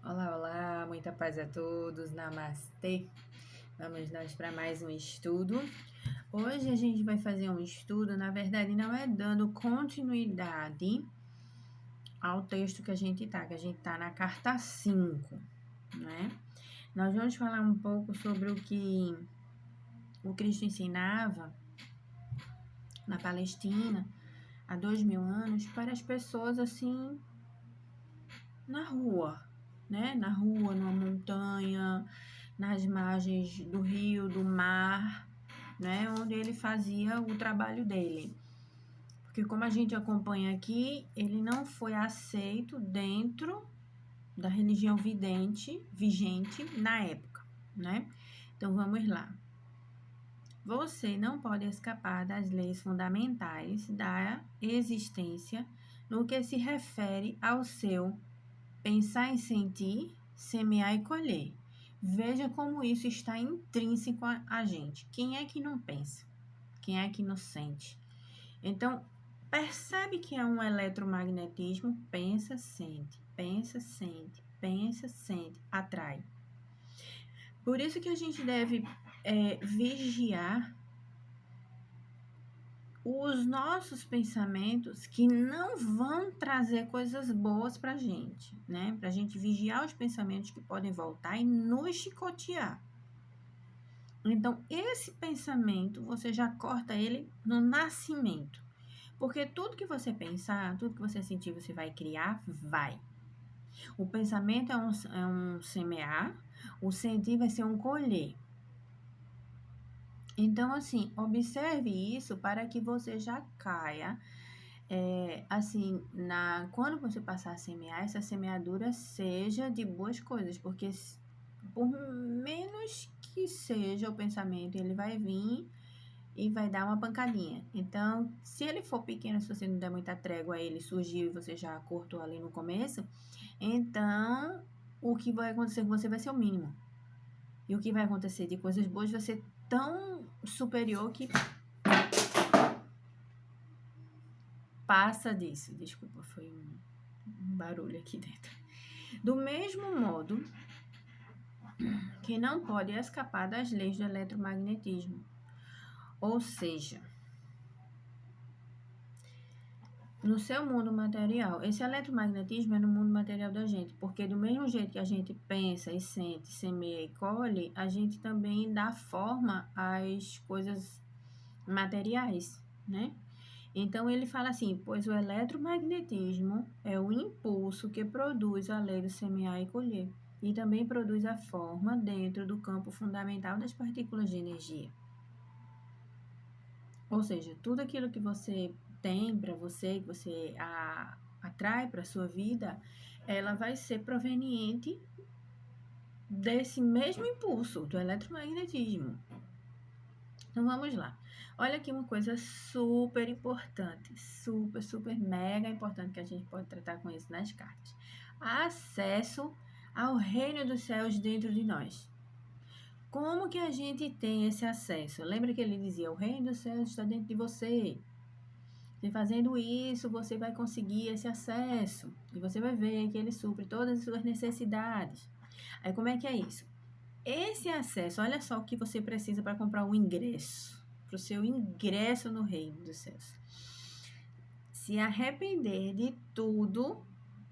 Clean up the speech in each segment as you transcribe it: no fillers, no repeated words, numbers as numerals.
Olá, olá, muita paz a todos, namastê. Vamos nós para mais um estudo. Hoje a gente vai fazer um estudo, na verdade não é dando continuidade ao texto que a gente tá na carta 5, né? Nós vamos falar um pouco sobre o que o Cristo ensinava na Palestina há 2000 anos para as pessoas assim na rua, né? Na rua, numa montanha, nas margens do rio, do mar, né? Onde ele fazia o trabalho dele. Porque como a gente acompanha aqui, ele não foi aceito dentro da religião vigente na época, né? Então vamos lá. Você não pode escapar das leis fundamentais da existência no que se refere ao seu pensar e sentir, semear e colher. Veja como isso está intrínseco a gente. Quem é que não pensa? Quem é que não sente? Então, percebe que é um eletromagnetismo, pensa, sente, atrai. Por isso que a gente deve vigiar os nossos pensamentos que não vão trazer coisas boas pra gente, né? Pra gente vigiar os pensamentos que podem voltar e nos chicotear. Então, esse pensamento, você já corta ele no nascimento. Porque tudo que você pensar, tudo que você sentir, você vai criar, vai. O pensamento é um semear, o sentir vai ser um colher. Então, assim, observe isso para que você já caia assim, quando você passar a semear, essa semeadura seja de boas coisas, porque por menos que seja o pensamento, ele vai vir e vai dar uma pancadinha. Então, se ele for pequeno, se você não der muita trégua a ele, surgiu e você já cortou ali no começo, então o que vai acontecer com você vai ser o mínimo. E o que vai acontecer de coisas boas vai ser tão superior que passa disso. Desculpa, foi um barulho aqui dentro. Do mesmo modo que não pode escapar das leis do eletromagnetismo. Ou seja, no seu mundo material, esse eletromagnetismo é no mundo material da gente, porque do mesmo jeito que a gente pensa e sente, semeia e colhe, a gente também dá forma às coisas materiais, né? Então ele fala assim, pois o eletromagnetismo é o impulso que produz a lei do semear e colher, e também produz a forma dentro do campo fundamental das partículas de energia. Ou seja, tudo aquilo que você tem para você, que você atrai para a sua vida, ela vai ser proveniente desse mesmo impulso, do eletromagnetismo. Então vamos lá. Olha aqui uma coisa super importante, super mega importante que a gente pode tratar com isso nas cartas. Acesso ao reino dos céus dentro de nós. Como que a gente tem esse acesso? Lembra que ele dizia, o reino dos céus está dentro de você. E fazendo isso, você vai conseguir esse acesso. E você vai ver que ele supre todas as suas necessidades. Aí como é que é isso? Esse acesso, olha só o que você precisa para comprar um ingresso. Para o seu ingresso no reino dos céus. Se arrepender de tudo,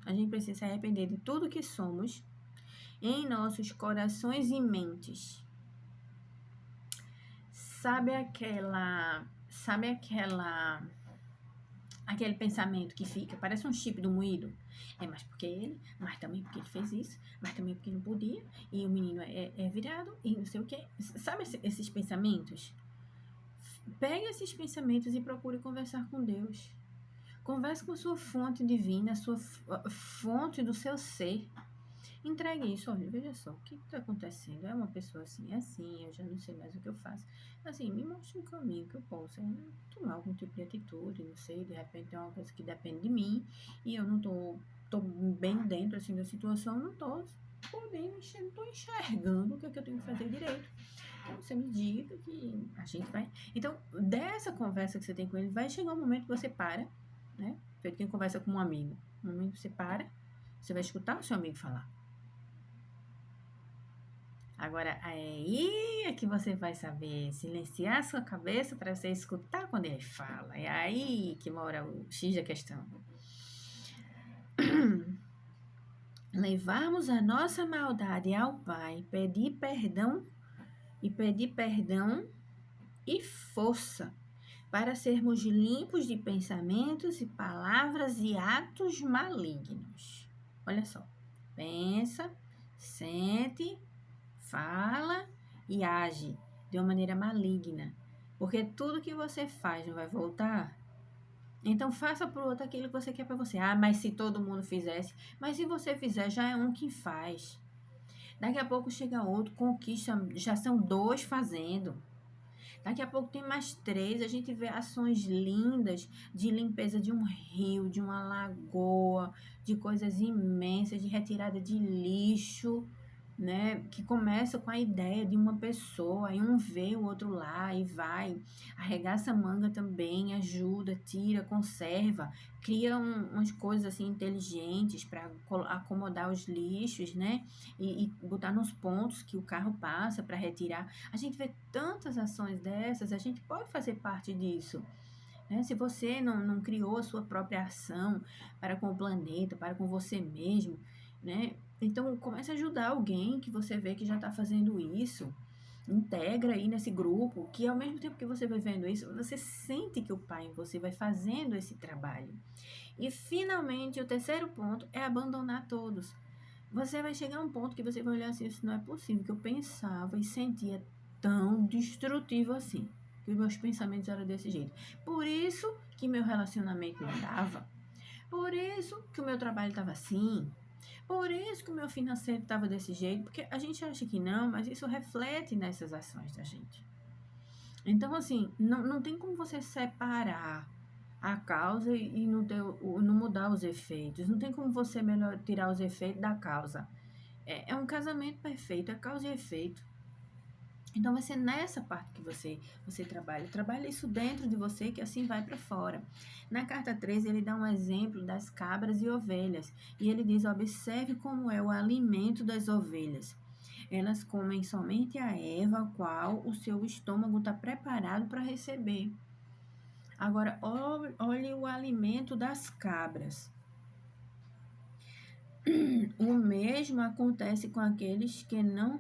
a gente precisa se arrepender de tudo que somos em nossos corações e mentes. Sabe aquele pensamento que fica, parece um chip do moído. Mas porque ele, mas também porque ele fez isso, mas também porque não podia, e o menino é virado, e não sei o quê. Sabe esses pensamentos? Pegue esses pensamentos e procure conversar com Deus. Converse com a sua fonte divina, a sua fonte do seu ser. Entregue isso, olha, veja só, o que está acontecendo? É uma pessoa assim, eu já não sei mais o que eu faço. Assim, me mostre um caminho que eu possa tomar algum tipo de atitude, não sei, de repente é uma coisa que depende de mim e eu não tô bem dentro, assim, da situação, não tô podendo, não tô enxergando o que é que eu tenho que fazer direito. Então, você me diga que a gente vai... Então, dessa conversa que você tem com ele, vai chegar um momento que você para, né? Feito quem conversa com um amigo. Um momento que você para, você vai escutar o seu amigo falar. Agora, aí é que você vai saber silenciar a sua cabeça para você escutar quando ele fala. É aí que mora o X da questão. Levarmos a nossa maldade ao Pai, pedir perdão e força para sermos limpos de pensamentos e palavras e atos malignos. Olha só, pensa, sente, fala e age de uma maneira maligna, porque tudo que você faz não vai voltar. Então faça para o outro aquilo que você quer para você. Ah, mas se todo mundo fizesse, mas se você fizer, já é um que faz. Daqui a pouco chega outro, conquista, já são dois fazendo. Daqui a pouco tem mais três, a gente vê ações lindas de limpeza de um rio, de uma lagoa, de coisas imensas, de retirada de lixo, né? Que começa com a ideia de uma pessoa, aí um vê o outro lá e vai, arregaça a manga também, ajuda, tira, conserva, cria umas coisas assim inteligentes para acomodar os lixos, né? E botar nos pontos que o carro passa para retirar. A gente vê tantas ações dessas, a gente pode fazer parte disso. Né? Se você não criou a sua própria ação para com o planeta, para com você mesmo, né? Então comece a ajudar alguém que você vê que já está fazendo isso. Integra aí nesse grupo, que ao mesmo tempo que você vai vendo isso, você sente que o Pai em você vai fazendo esse trabalho. E finalmente, o terceiro ponto é abandonar todos. Você vai chegar a um ponto que você vai olhar assim, isso não é possível, que eu pensava e sentia tão destrutivo assim, que os meus pensamentos eram desse jeito. Por isso que meu relacionamento não dava, por isso que o meu trabalho estava assim, por isso que o meu financeiro estava desse jeito, porque a gente acha que não, mas isso reflete nessas ações da gente. Então, assim, não tem como você separar a causa e não mudar os efeitos. Não tem como você melhor tirar os efeitos da causa. É um casamento perfeito, é causa e efeito. Então vai ser nessa parte que você trabalha. Trabalha isso dentro de você, que assim vai para fora. Na carta 13, ele dá um exemplo das cabras e ovelhas. E ele diz: observe como é o alimento das ovelhas. Elas comem somente a erva, a qual o seu estômago está preparado para receber. Agora, olhe o alimento das cabras. O mesmo acontece com aqueles que não.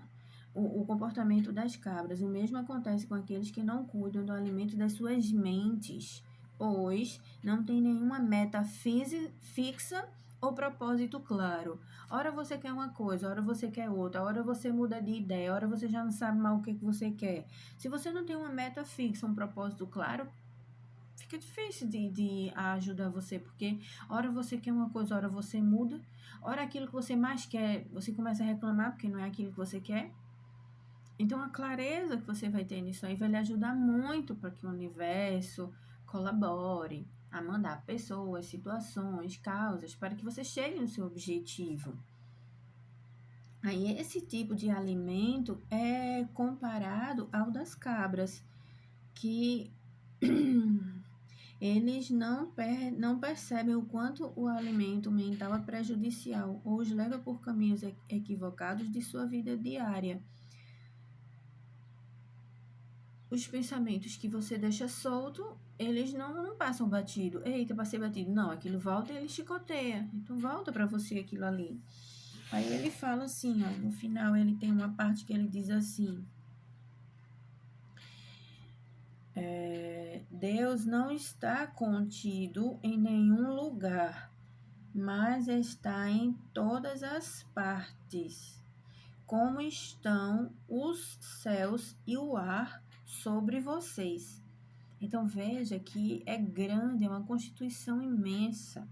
O comportamento das cabras. O mesmo acontece com aqueles que não cuidam do alimento das suas mentes, pois não tem nenhuma meta fixa ou propósito claro. Ora você quer uma coisa, ora você quer outra, ora você muda de ideia, ora você já não sabe mais o que você quer. Se você não tem uma meta fixa, um propósito claro, fica difícil de ajudar você, porque ora você quer uma coisa, ora você muda, ora aquilo que você mais quer, você começa a reclamar porque não é aquilo que você quer. Então, a clareza que você vai ter nisso aí vai lhe ajudar muito para que o universo colabore a mandar pessoas, situações, causas, para que você chegue no seu objetivo. Aí, esse tipo de alimento é comparado ao das cabras, que eles não percebem o quanto o alimento mental é prejudicial ou os leva por caminhos equivocados de sua vida diária. Os pensamentos que você deixa solto, eles não passam batido. Eita, passei batido. Não, aquilo volta e ele chicoteia. Então, volta para você aquilo ali. Aí ele fala assim, ó, no final ele tem uma parte que ele diz assim: Deus não está contido em nenhum lugar, mas está em todas as partes, como estão os céus e o ar sobre vocês. Então veja que é grande, é uma constituição imensa.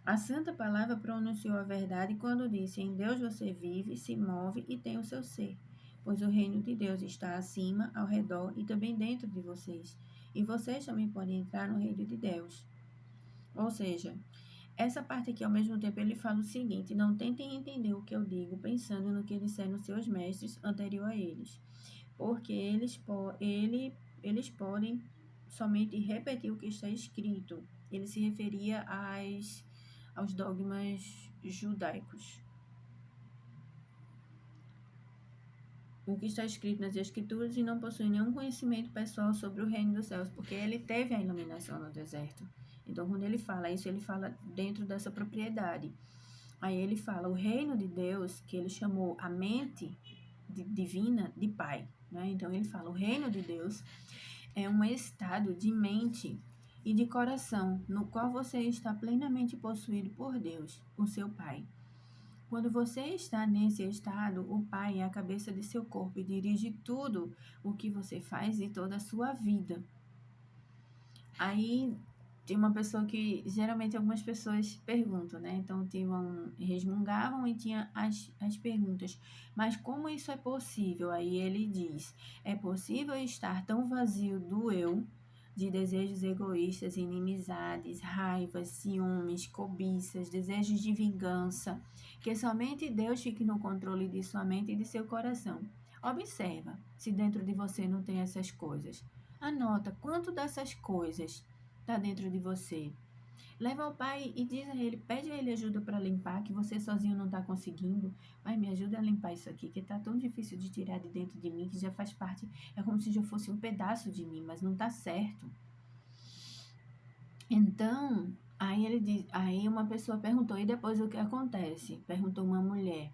A Santa Palavra pronunciou a verdade quando disse: em Deus você vive, se move e tem o seu ser, pois o reino de Deus está acima, ao redor e também dentro de vocês. E vocês também podem entrar no reino de Deus. Ou seja, essa parte aqui, ao mesmo tempo, ele fala o seguinte: não tentem entender o que eu digo pensando no que disseram seus mestres anterior a eles, porque eles podem somente repetir o que está escrito. Ele se referia aos dogmas judaicos. o que está escrito nas Escrituras e não possui nenhum conhecimento pessoal sobre o reino dos céus, porque ele teve a iluminação no deserto. Então, quando ele fala isso, ele fala dentro dessa propriedade. Aí ele fala o reino de Deus, que ele chamou a mente divina de Pai, né? Então, ele fala o reino de Deus é um estado de mente e de coração, no qual você está plenamente possuído por Deus, o seu Pai. Quando você está nesse estado, o Pai é a cabeça de seu corpo e dirige tudo o que você faz e toda a sua vida. Aí tem uma pessoa que, geralmente algumas pessoas perguntam, né? Então, resmungavam e tinha as perguntas. Mas como isso é possível? Aí ele diz, é possível estar tão vazio do eu, de desejos egoístas, inimizades, raivas, ciúmes, cobiças, desejos de vingança, que somente Deus fique no controle de sua mente e de seu coração. Observa se dentro de você não tem essas coisas. Anota quanto dessas coisas está dentro de você. Leva ao pai e diz a ele, pede a ele ajuda para limpar, que você sozinho não está conseguindo. Pai, me ajuda a limpar isso aqui, que está tão difícil de tirar de dentro de mim, que já faz parte, é como se já fosse um pedaço de mim, mas não está certo. Então, aí uma pessoa perguntou, e depois o que acontece? Perguntou uma mulher.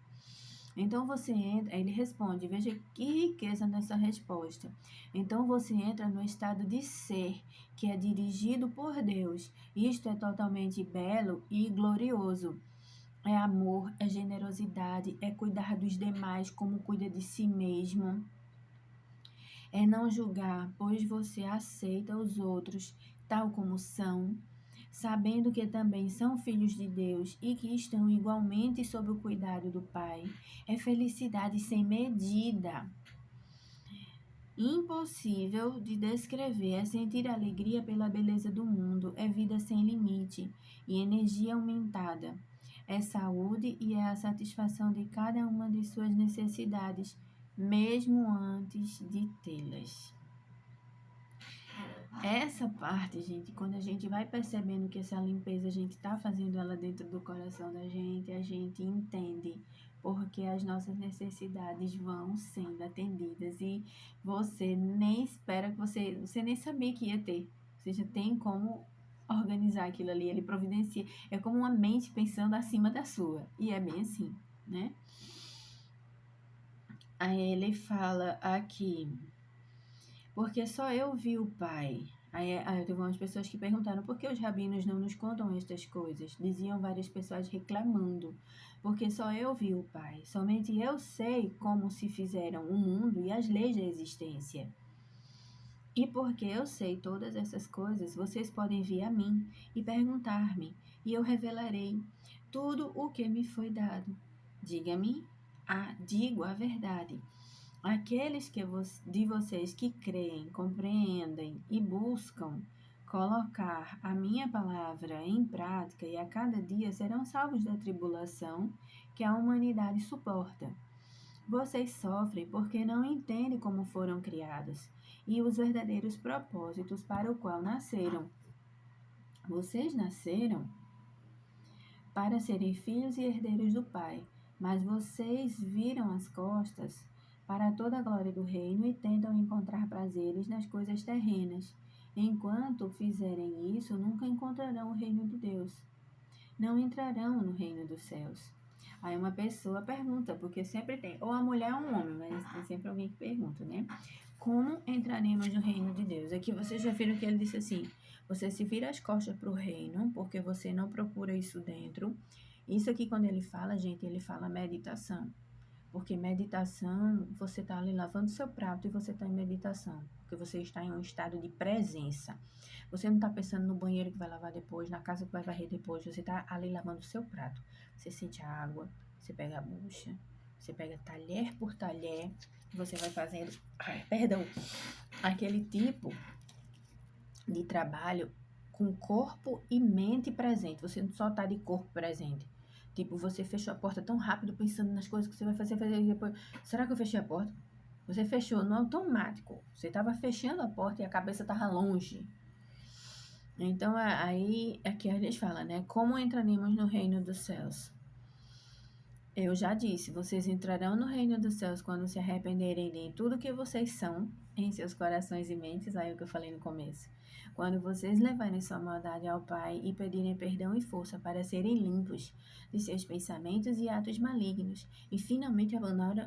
Então você entra, ele responde, veja que riqueza nessa resposta. Então você entra no estado de ser, que é dirigido por Deus. Isto é totalmente belo e glorioso. É amor, é generosidade, é cuidar dos demais como cuida de si mesmo. É não julgar, pois você aceita os outros tal como são, sabendo que também são filhos de Deus e que estão igualmente sob o cuidado do Pai. É felicidade sem medida. Impossível de descrever, é sentir alegria pela beleza do mundo, é vida sem limite e energia aumentada. É saúde e é a satisfação de cada uma de suas necessidades, mesmo antes de tê-las. Essa parte, gente, quando a gente vai percebendo que essa limpeza a gente está fazendo ela dentro do coração da gente, a gente entende porque as nossas necessidades vão sendo atendidas e você nem espera que você nem sabia que ia ter. Você já tem como organizar aquilo ali, ele providencia. É como uma mente pensando acima da sua. E é bem assim, né? Aí ele fala aqui, porque só eu vi o Pai. Aí teve umas pessoas que perguntaram por que os rabinos não nos contam estas coisas. Diziam várias pessoas reclamando, porque só eu vi o Pai. Somente eu sei como se fizeram o mundo e as leis da existência. E porque eu sei todas essas coisas, vocês podem vir a mim e perguntar-me, e eu revelarei tudo o que me foi dado. Digo a verdade. Aqueles de vocês que creem, compreendem e buscam colocar a minha palavra em prática e a cada dia serão salvos da tribulação que a humanidade suporta. Vocês sofrem porque não entendem como foram criados e os verdadeiros propósitos para o qual nasceram. Vocês nasceram para serem filhos e herdeiros do Pai, mas vocês viram as costas para toda a glória do reino e tentam encontrar prazeres nas coisas terrenas. Enquanto fizerem isso, nunca encontrarão o reino de Deus. Não entrarão no reino dos céus. Aí uma pessoa pergunta, porque sempre tem, ou a mulher ou um homem, mas tem sempre alguém que pergunta, né? Como entraremos no reino de Deus? Aqui vocês já viram que ele disse assim, você se vira as costas para o reino, porque você não procura isso dentro. Isso aqui quando ele fala, gente, ele fala meditação. Porque meditação, você está ali lavando seu prato e você está em meditação. Porque você está em um estado de presença. Você não está pensando no banheiro que vai lavar depois, na casa que vai varrer depois. Você está ali lavando seu prato. Você sente a água, você pega a bucha, você pega talher por talher, você vai fazendo, aquele tipo de trabalho com corpo e mente presente. Você não só está de corpo presente. Tipo, você fechou a porta tão rápido pensando nas coisas que você vai fazer e depois, será que eu fechei a porta? Você fechou no automático. Você estava fechando a porta e a cabeça estava longe. Então, aí, aqui a gente fala, né? Como entraremos no reino dos céus? Eu já disse, vocês entrarão no reino dos céus quando se arrependerem de tudo que vocês são em seus corações e mentes, aí é o que eu falei no começo. Quando vocês levarem sua maldade ao Pai e pedirem perdão e força para serem limpos de seus pensamentos e atos malignos e finalmente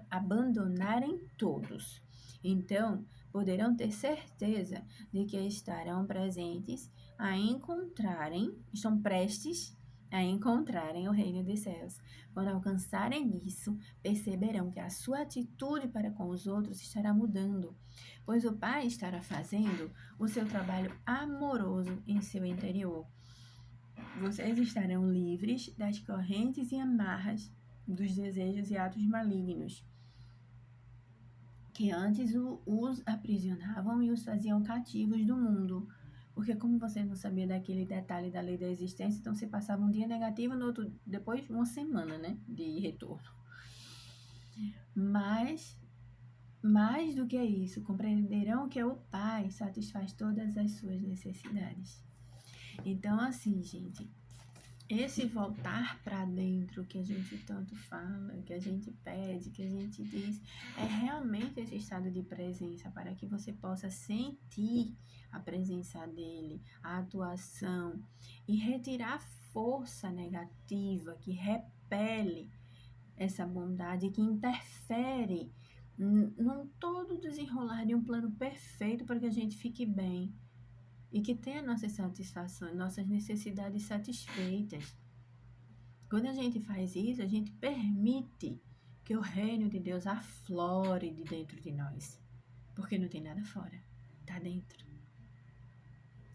abandonarem todos. Então, poderão ter certeza de que estarão presentes a encontrarem, estão prestes a encontrarem o reino dos céus. Quando alcançarem isso, perceberão que a sua atitude para com os outros estará mudando, pois o Pai estará fazendo o seu trabalho amoroso em seu interior. Vocês estarão livres das correntes e amarras dos desejos e atos malignos que antes os aprisionavam e os faziam cativos do mundo. Porque como você não sabia daquele detalhe da lei da existência, então você passava um dia negativo, no outro, depois uma semana, né, de retorno. Mas, mais do que isso, compreenderão que o Pai satisfaz todas as suas necessidades. Então, assim, gente, esse voltar para dentro que a gente tanto fala, que a gente pede, que a gente diz, é realmente esse estado de presença para que você possa sentir a presença dele, a atuação e retirar a força negativa que repele essa bondade, que interfere num todo desenrolar de um plano perfeito para que a gente fique bem e que tenha nossas satisfações, nossas necessidades satisfeitas. Quando a gente faz isso, a gente permite que o reino de Deus aflore de dentro de nós. Porque não tem nada fora, tá dentro.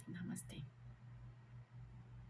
Namastê.